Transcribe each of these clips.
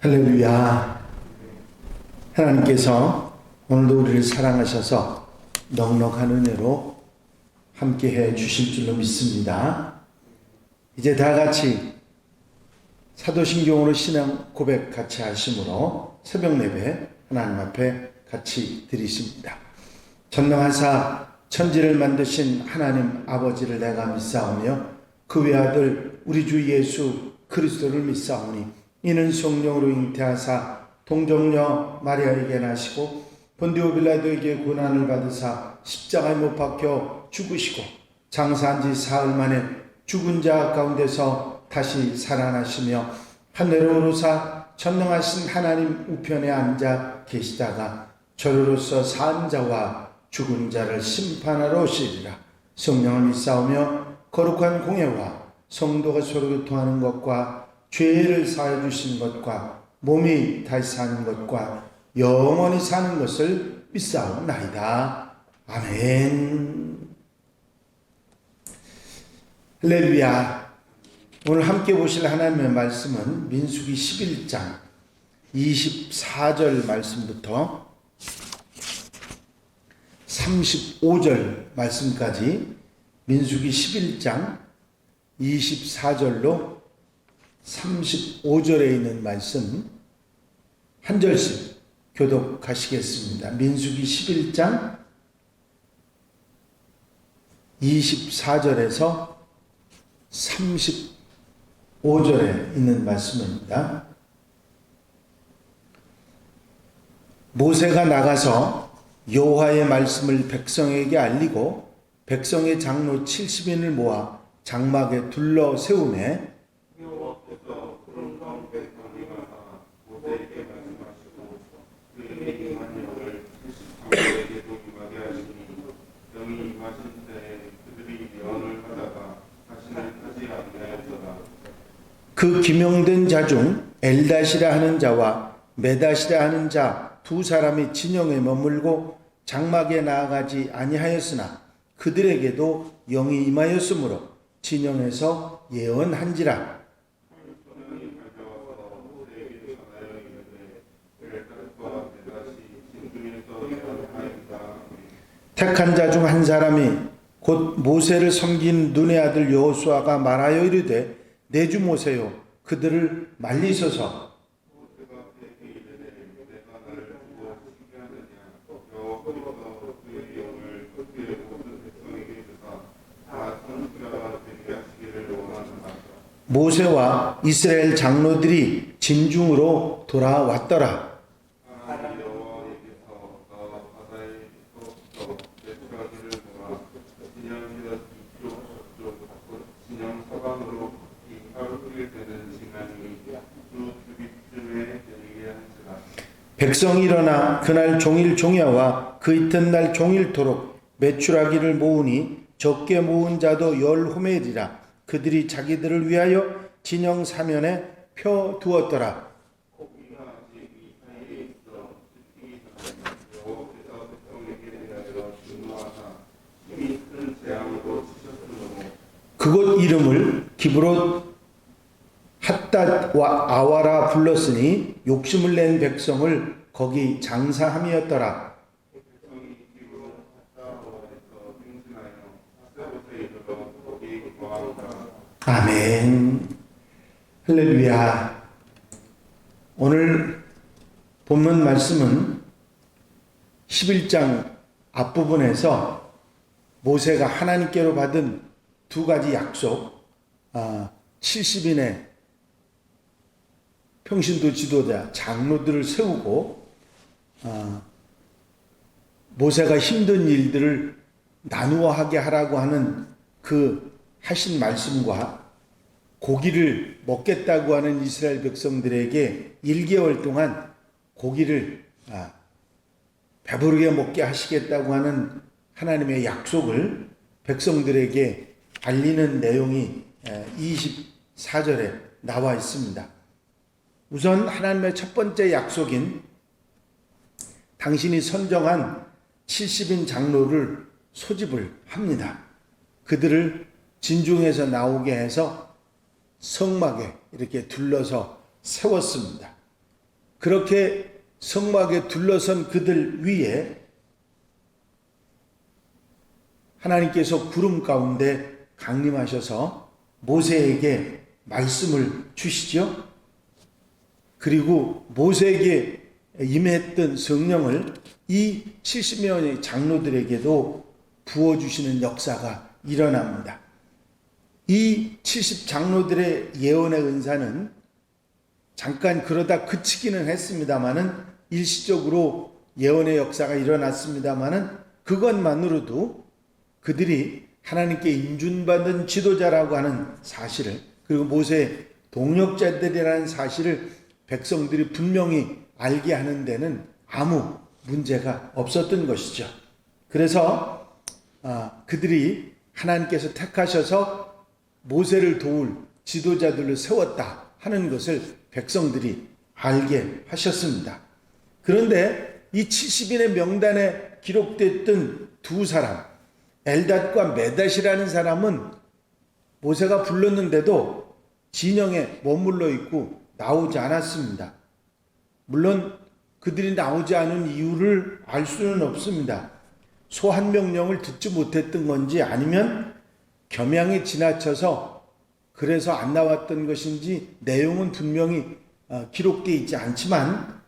할렐루야. 하나님께서 오늘도 우리를 사랑하셔서 넉넉한 은혜로 함께해 주실 줄로 믿습니다. 이제 다 같이 사도신경으로 신앙 고백 같이 하심으로 새벽 예배 하나님 앞에 같이 드리십니다. 전능하사 천지를 만드신 하나님 아버지를 내가 믿사오며 그 외아들 우리 주 예수 그리스도를 믿사오니 이는 성령으로 잉태하사 동정녀 마리아에게 나시고 본디오 빌라도에게 고난을 받으사 십자가에 못 박혀 죽으시고 장사한 지 사흘 만에 죽은 자 가운데서 다시 살아나시며 하늘로 오르사 전능하신 하나님 우편에 앉아 계시다가 저로서 산 자와 죽은 자를 심판하러 오시리라. 성령을 믿사오며 거룩한 공예와 성도가 서로 교통하는 것과 죄를 사해 주시는 것과 몸이 다시 사는 것과 영원히 사는 것을 믿사옵나이다. 아멘. 할렐루야. 오늘 함께 보실 하나님의 말씀은 민수기 11장 24절 말씀부터 35절 말씀까지 민수기 11장 24절로 35절에 있는 말씀 한 절씩 교독하시겠습니다. 민수기 11장 24절에서 35절에 있는 말씀입니다. 모세가 나가서 여호와의 말씀을 백성에게 알리고 백성의 장로 70인을 모아 장막에 둘러 세우매 그 기명된 자 중 엘다시라 하는 자와 메다시라 하는 자 두 사람이 진영에 머물고 장막에 나아가지 아니하였으나 그들에게도 영이 임하였으므로 진영에서 예언한지라. 택한 자 중 한 사람이 곧 모세를 섬긴 눈의 아들 여호수아가 말하여 이르되 내주 모세요 그들을 말리소서. 모세와 이스라엘 장로들이 진중으로 돌아왔더라. 백성이 일어나 그날 종일 종야와 그 이튿날 종일토록 매출하기를 모으니 적게 모은 자도 10호멜이라. 그들이 자기들을 위하여 진영 사면에 펴 두었더라. 그곳 이름을 기브롯 핫닷와 아와라 불렀으니 욕심을 낸 백성을 거기 장사함이었더라. 아멘. 할렐루야. 오늘 본문 말씀은 11장 앞부분에서 모세가 하나님께로 받은 두 가지 약속, 70인의 평신도 지도자, 장로들을 세우고 모세가 힘든 일들을 나누어 하게 하라고 하는 그 하신 말씀과 고기를 먹겠다고 하는 이스라엘 백성들에게 1개월 동안 고기를 배부르게 먹게 하시겠다고 하는 하나님의 약속을 백성들에게 알리는 내용이 24절에 나와 있습니다. 우선 하나님의 첫 번째 약속인 당신이 선정한 70인 장로를 소집을 합니다. 그들을 진중에서 나오게 해서 성막에 이렇게 둘러서 세웠습니다. 그렇게 성막에 둘러선 그들 위에 하나님께서 구름 가운데 강림하셔서 모세에게 말씀을 주시죠. 그리고 모세에게 임했던 성령을 이 70명의 장로들에게도 부어주시는 역사가 일어납니다. 이 70 장로들의 예언의 은사는 잠깐 그러다 그치기는 했습니다마는 일시적으로 예언의 역사가 일어났습니다마는 그것만으로도 그들이 하나님께 인준받은 지도자라고 하는 사실을, 그리고 모세의 동역자들이라는 사실을 백성들이 분명히 알게 하는 데는 아무 문제가 없었던 것이죠. 그래서 그들이 하나님께서 택하셔서 모세를 도울 지도자들을 세웠다 하는 것을 백성들이 알게 하셨습니다. 그런데 이 70인의 명단에 기록됐던 두 사람, 엘닷과 메닷이라는 사람은 모세가 불렀는데도 진영에 머물러 있고 나오지 않았습니다. 물론 그들이 나오지 않은 이유를 알 수는 없습니다. 소한 명령을 듣지 못했던 건지 아니면 겸양이 지나쳐서 그래서 안 나왔던 것인지 내용은 분명히 기록되어 있지 않지만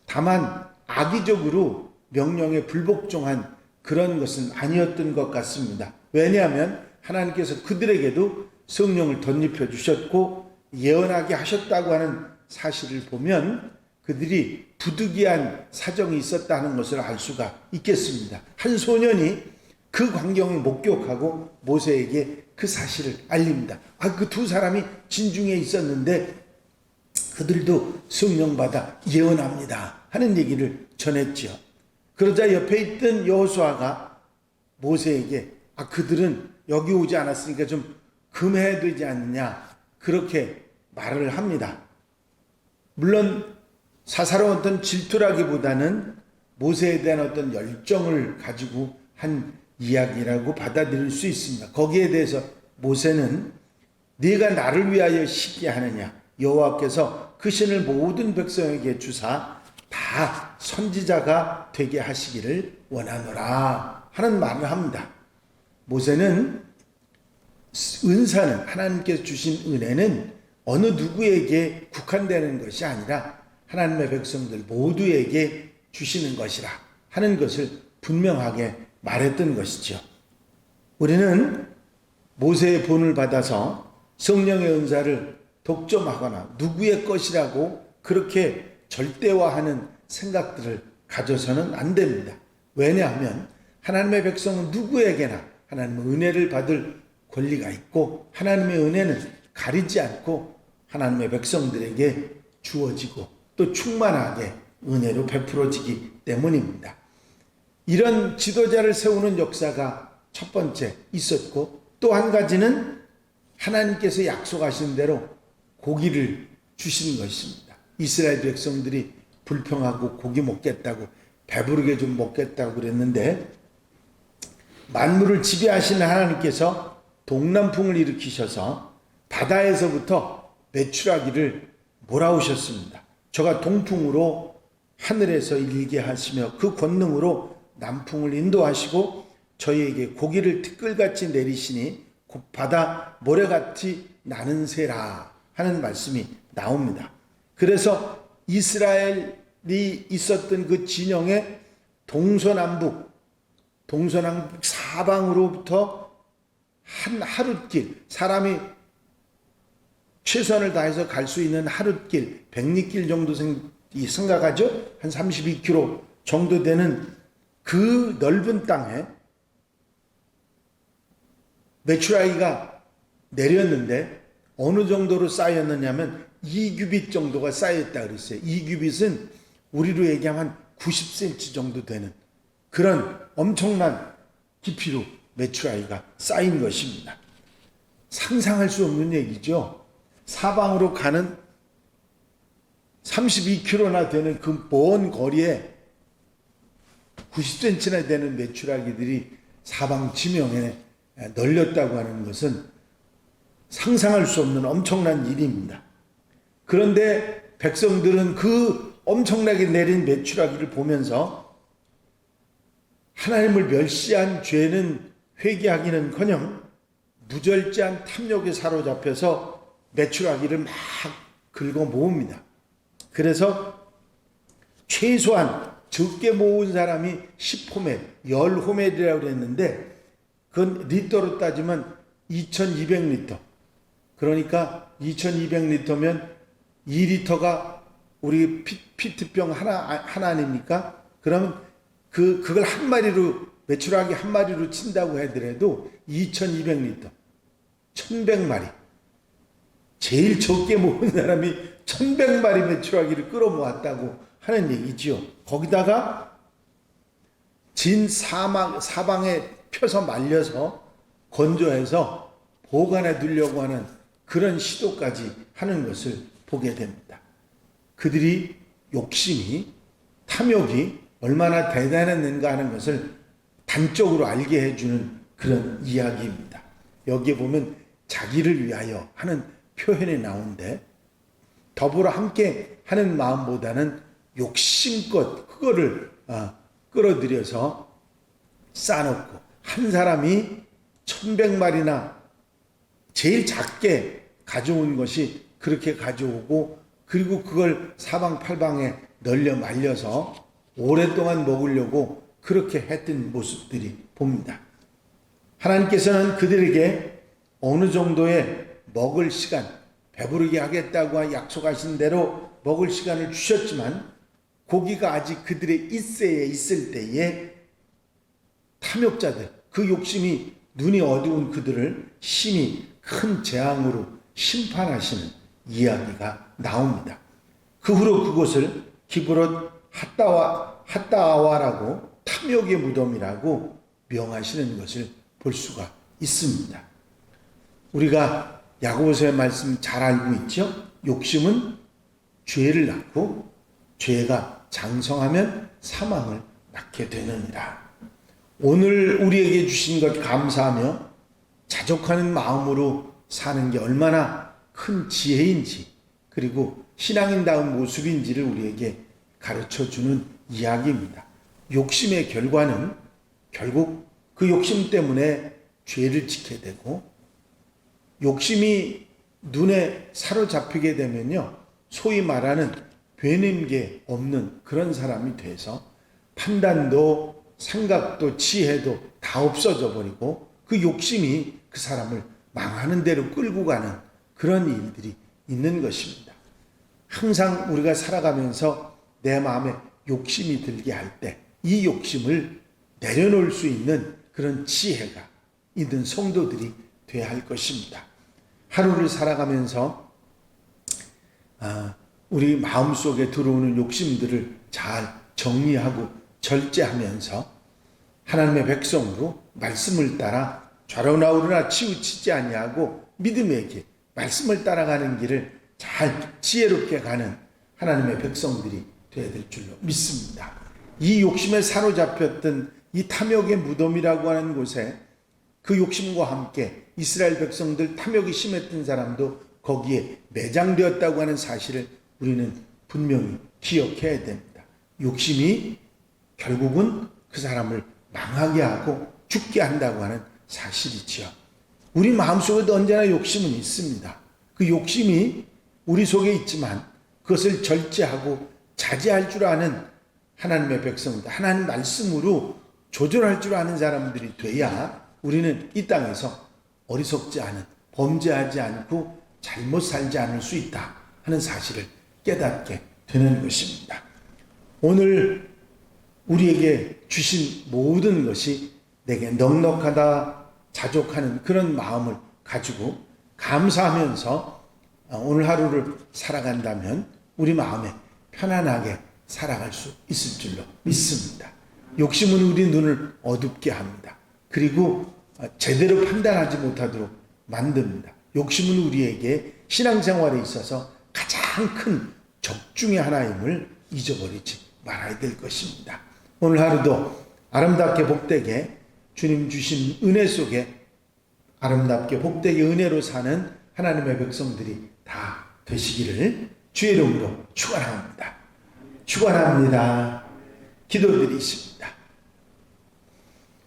다만 악의적으로 명령에 불복종한 그런 것은 아니었던 것 같습니다. 왜냐하면 하나님께서 그들에게도 성령을 덧입혀 주셨고 예언하게 하셨다고 하는 사실을 보면 그들이 부득이한 사정이 있었다는 것을 알 수가 있겠습니다. 한 소년이 그 광경을 목격하고 모세에게 그 사실을 알립니다. 그 두 사람이 진중에 있었는데 그들도 성령 받아 예언합니다 하는 얘기를 전했지요. 그러자 옆에 있던 여호수아가 모세에게 그들은 여기 오지 않았으니까 좀 금해야 되지 않느냐 그렇게 말을 합니다. 물론 사사로운 어떤 질투라기보다는 모세에 대한 어떤 열정을 가지고 한 이야기라고 받아들일 수 있습니다. 거기에 대해서 모세는 네가 나를 위하여 시게 하느냐, 여호와께서 그 신을 모든 백성에게 주사 다 선지자가 되게 하시기를 원하노라 하는 말을 합니다. 모세는 은사는, 하나님께서 주신 은혜는 어느 누구에게 국한되는 것이 아니라 하나님의 백성들 모두에게 주시는 것이라 하는 것을 분명하게 말했던 것이죠. 우리는 모세의 본을 받아서 성령의 은사를 독점하거나 누구의 것이라고 그렇게 절대화하는 생각들을 가져서는 안 됩니다. 왜냐하면 하나님의 백성은 누구에게나 하나님의 은혜를 받을 권리가 있고 하나님의 은혜는 가리지 않고 하나님의 백성들에게 주어지고 또 충만하게 은혜로 베풀어지기 때문입니다. 이런 지도자를 세우는 역사가 첫 번째 있었고 또 한 가지는 하나님께서 약속하신 대로 고기를 주시는 것입니다. 이스라엘 백성들이 불평하고 고기 먹겠다고 배부르게 좀 먹겠다고 그랬는데 만물을 지배하시는 하나님께서 동남풍을 일으키셔서 바다에서부터 메추라기를 몰아오셨습니다. 저가 동풍으로 하늘에서 일게 하시며 그 권능으로 남풍을 인도하시고 저희에게 고기를 티끌같이 내리시니 곧 바다 모래같이 나는 새라 하는 말씀이 나옵니다. 그래서 이스라엘이 있었던 그 진영의 동서남북 사방으로부터 한 하룻길, 사람이 최선을 다해서 갈 수 있는 하룻길, 백리길 정도 생각하죠? 한 32km 정도 되는 그 넓은 땅에 메추라기가 내렸는데 어느 정도로 쌓였느냐면 2규빗 정도가 쌓였다 그랬어요. 2규빗은 우리로 얘기하면 한 90cm 정도 되는 그런 엄청난 깊이로 메추라기가 쌓인 것입니다. 상상할 수 없는 얘기죠. 사방으로 가는 32km나 되는 그 먼 거리에 90cm나 되는 메추라기들이 사방 지명에 널렸다고 하는 것은 상상할 수 없는 엄청난 일입니다. 그런데 백성들은 그 엄청나게 내린 메추라기를 보면서 하나님을 멸시한 죄는 회개하기는커녕 무절제한 탐욕에 사로잡혀서 메추라기를 막 긁어 모읍니다. 그래서 최소한 적게 모은 사람이 10호멜, 10호멜이라고 그랬는데 그건 리터로 따지면 2200리터. 그러니까 2200리터면 2리터가 우리 피트병 하나 아닙니까? 그러면 그걸 한 마리로, 메추라기 한 마리로 친다고 하더라도 2200리터. 1100마리. 제일 적게 모은 사람이 1100마리 메추라기를 끌어모았다고 하는 얘기지요. 거기다가 진 사방에 펴서 말려서 건조해서 보관해 두려고 하는 그런 시도까지 하는 것을 보게 됩니다. 그들이 욕심이, 탐욕이 얼마나 대단했는가 하는 것을 단적으로 알게 해주는 그런 이야기입니다. 여기에 보면 자기를 위하여 하는 표현이 나오는데 더불어 함께 하는 마음보다는 욕심껏 그거를 끌어들여서 쌓아놓고 한 사람이 1100마리나 제일 작게 가져온 것이 그렇게 가져오고 그리고 그걸 사방팔방에 널려 말려서 오랫동안 먹으려고 그렇게 했던 모습들이 봅니다. 하나님께서는 그들에게 어느 정도의 먹을 시간, 배부르게 하겠다고 약속하신 대로 먹을 시간을 주셨지만 고기가 아직 그들의 잇세에 있을 때에 탐욕자들, 그 욕심이 눈이 어두운 그들을 심히 큰 재앙으로 심판하시는 이야기가 나옵니다. 그 후로 그곳을 기브롯 핫다와라고 탐욕의 무덤이라고 명하시는 것을 볼 수가 있습니다. 우리가 야고보서의 말씀 잘 알고 있죠? 욕심은 죄를 낳고 죄가 장성하면 사망을 낳게 되느니라. 오늘 우리에게 주신 것 감사하며 자족하는 마음으로 사는 게 얼마나 큰 지혜인지 그리고 신앙인다운 모습인지를 우리에게 가르쳐주는 이야기입니다. 욕심의 결과는 결국 그 욕심 때문에 죄를 짓게 되고 욕심이 눈에 사로잡히게 되면요 소위 말하는 되는 없는 그런 사람이 돼서 판단도 생각도 지혜도 다 없어져 버리고 그 욕심이 그 사람을 망하는 대로 끌고 가는 그런 일들이 있는 것입니다. 항상 우리가 살아가면서 내 마음에 욕심이 들게 할 때 이 욕심을 내려놓을 수 있는 그런 지혜가 있는 성도들이 되어야 할 것입니다. 하루를 살아가면서 우리 마음속에 들어오는 욕심들을 잘 정리하고 절제하면서 하나님의 백성으로 말씀을 따라 좌로나우르나 치우치지 아니하고 믿음의 길, 말씀을 따라가는 길을 잘 지혜롭게 가는 하나님의 백성들이 되어야 될 줄로 믿습니다. 이 욕심에 사로잡혔던 이 탐욕의 무덤이라고 하는 곳에 그 욕심과 함께 이스라엘 백성들 탐욕이 심했던 사람도 거기에 매장되었다고 하는 사실을 우리는 분명히 기억해야 됩니다. 욕심이 결국은 그 사람을 망하게 하고 죽게 한다고 하는 사실이지요. 우리 마음속에도 언제나 욕심은 있습니다. 그 욕심이 우리 속에 있지만 그것을 절제하고 자제할 줄 아는 하나님의 백성들, 하나님 말씀으로 조절할 줄 아는 사람들이 돼야 우리는 이 땅에서 어리석지 않은, 범죄하지 않고 잘못 살지 않을 수 있다 하는 사실을 깨닫게 되는 것입니다. 오늘 우리에게 주신 모든 것이 내게 넉넉하다 자족하는 그런 마음을 가지고 감사하면서 오늘 하루를 살아간다면 우리 마음에 편안하게 살아갈 수 있을 줄로 믿습니다. 욕심은 우리 눈을 어둡게 합니다. 그리고 제대로 판단하지 못하도록 만듭니다. 욕심은 우리에게 신앙생활에 있어서 가장 큰 적중의 하나임을 잊어버리지 말아야 될 것입니다. 오늘 하루도 아름답게 복되게 주님 주신 은혜 속에 아름답게 복되게 은혜로 사는 하나님의 백성들이 다 되시기를 주의 이름으로 축원합니다. 축원합니다. 기도드리십니다.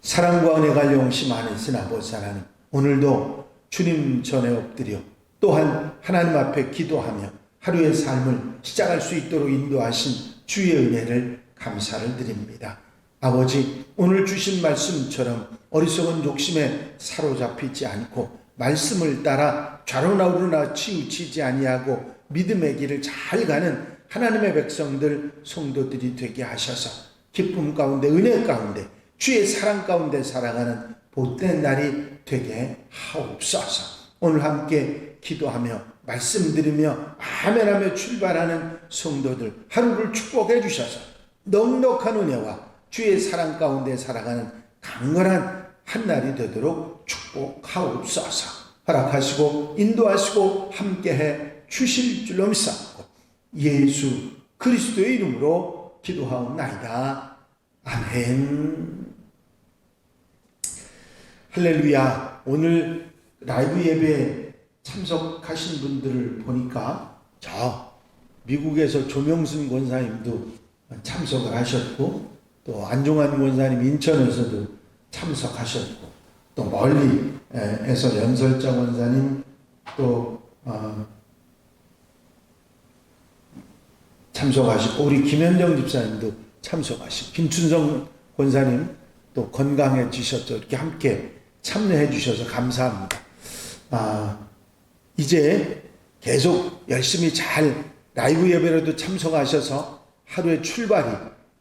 사랑과 은혜가 용시 많으신 아버지 하나님, 오늘도 주님 전에 엎드려 또한 하나님 앞에 기도하며 하루의 삶을 시작할 수 있도록 인도하신 주의 은혜를 감사를 드립니다. 아버지, 오늘 주신 말씀처럼 어리석은 욕심에 사로잡히지 않고 말씀을 따라 좌로나 우로나 치우치지 아니하고 믿음의 길을 잘 가는 하나님의 백성들, 성도들이 되게 하셔서 기쁨 가운데, 은혜 가운데, 주의 사랑 가운데 살아가는 복된 날이 되게 하옵소서. 오늘 함께 기도하며 말씀드리며 아멘하며 출발하는 성도들 하루를 축복해 주셔서 넉넉한 은혜와 주의 사랑 가운데 살아가는 강건한 한 날이 되도록 축복하옵소서. 허락하시고 인도하시고 함께해 주실 줄로 믿사옵고 예수 그리스도의 이름으로 기도하옵나이다. 아멘. 할렐루야. 오늘 라이브 예배에 참석하신 분들을 보니까 저 미국에서 조명순 권사님도 참석을 하셨고, 또 안종환 권사님 인천에서도 참석하셨고, 또 멀리에서 연설자 권사님 또 참석하시고, 우리 김현정 집사님도 참석하시고, 김춘성 권사님 또 건강해지셨죠. 이렇게 함께 참여해 주셔서 감사합니다. 이제 계속 열심히 잘 라이브 예배라도 참석하셔서 하루의 출발이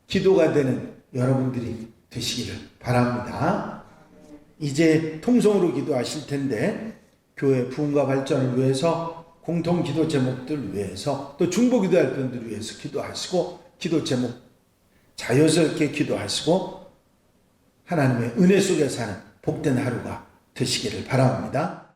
기도가 되는 여러분들이 되시기를 바랍니다. 이제 통성으로 기도하실 텐데, 교회 부흥과 발전을 위해서, 공통 기도 제목들 위해서, 또 중보 기도할 분들을 위해서 기도하시고, 기도 제목 자연스럽게 기도하시고 하나님의 은혜 속에 사는 복된 하루가 되시기를 바랍니다.